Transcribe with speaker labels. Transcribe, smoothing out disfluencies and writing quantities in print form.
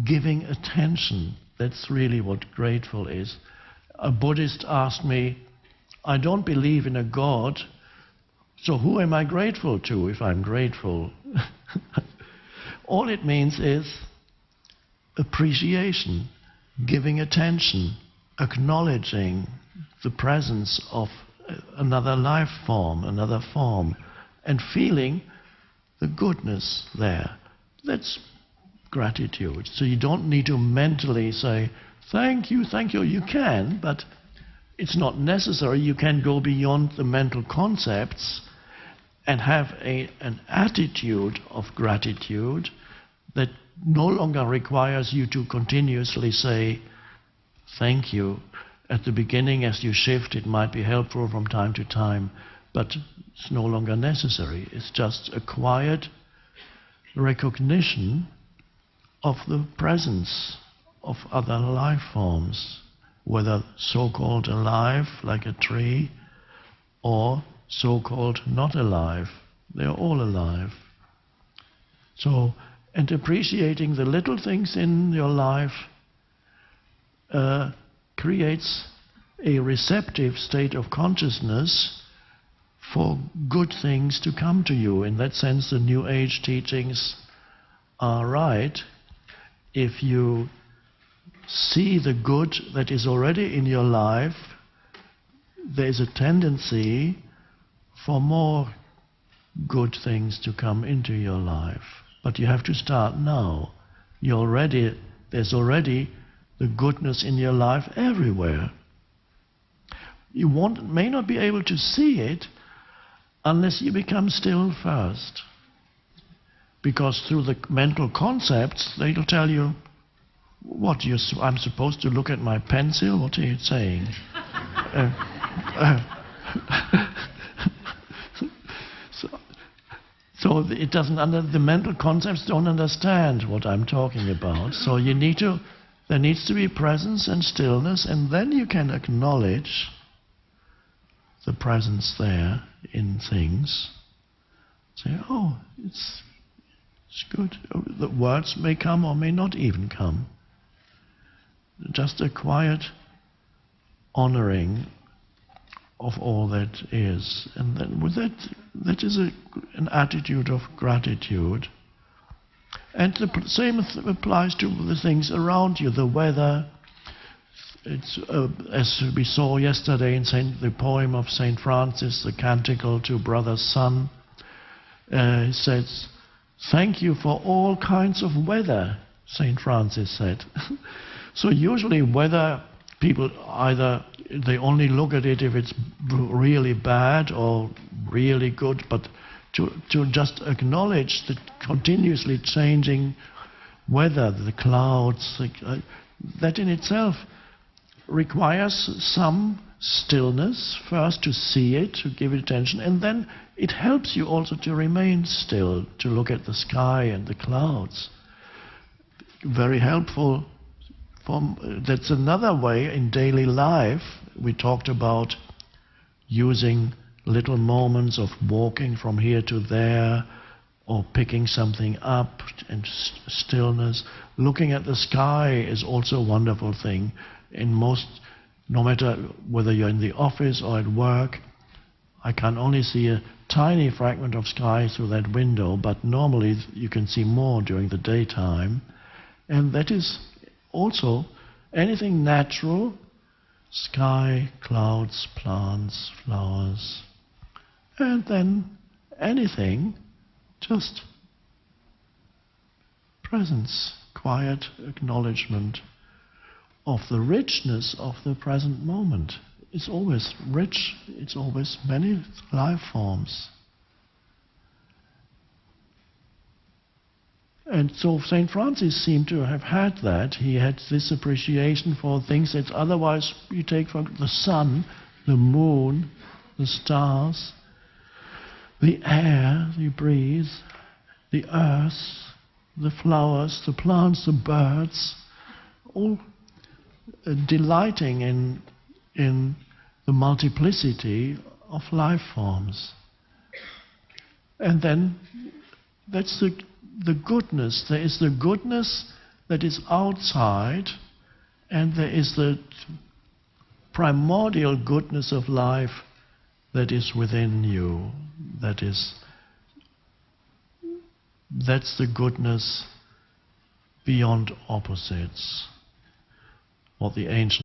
Speaker 1: giving attention. That's really what grateful is. A Buddhist asked me, I don't believe in a God, so who am I grateful to if I'm grateful? All it means is appreciation, giving attention, acknowledging the presence of another life form, another form, and feeling the goodness there. That's gratitude. So you don't need to mentally say, thank you, thank you. You can, but it's not necessary. You can go beyond the mental concepts and have an attitude of gratitude that no longer requires you to continuously say thank you. At the beginning, as you shift, it might be helpful from time to time, but it's no longer necessary. It's just a quiet recognition of the presence of other life forms, whether so-called alive, like a tree, or so-called not alive. They're all alive. So, and appreciating the little things in your life creates a receptive state of consciousness for good things to come to you. In that sense, the New Age teachings are right. If you see the good that is already in your life, there is a tendency for more good things to come into your life. But you have to start now. There's already the goodness in your life everywhere. You may not be able to see it unless you become still first. Because through the mental concepts, they'll tell you, I'm supposed to look at my pencil? What are you saying? So it doesn't the mental concepts don't understand what I'm talking about. So there needs to be presence and stillness, and then you can acknowledge the presence there in things. Say, oh, it's good. The words may come or may not even come. Just a quiet honoring of all that is. And then with that is an attitude of gratitude. And the same applies to the things around you, the weather. It's as we saw yesterday in the poem of St. Francis, the Canticle to Brother Sun. He says, thank you for all kinds of weather, St. Francis said. So usually weather, people either, they only look at it if it's really bad or really good, but to just acknowledge the continuously changing weather, the clouds, that in itself requires some stillness, first to see it, to give it attention, and then it helps you also to remain still, to look at the sky and the clouds. Very helpful. That's another way in daily life. We talked about using little moments of walking from here to there, or picking something up and stillness. Looking at the sky is also a wonderful thing. No matter whether you're in the office or at work, I can only see a tiny fragment of sky through that window, but normally you can see more during the daytime. And that is also anything natural, sky, clouds, plants, flowers, and then anything, just presence, quiet acknowledgement of the richness of the present moment. It's always rich, it's always many life forms. And so St. Francis seemed to have had that. He had this appreciation for things that otherwise you take from the sun, the moon, the stars, the air you breathe, the earth, the flowers, the plants, the birds, all delighting in the multiplicity of life forms. And then that's the goodness. There is the goodness that is outside, and there is the primordial goodness of life that is within you. That's the goodness beyond opposites, what the ancient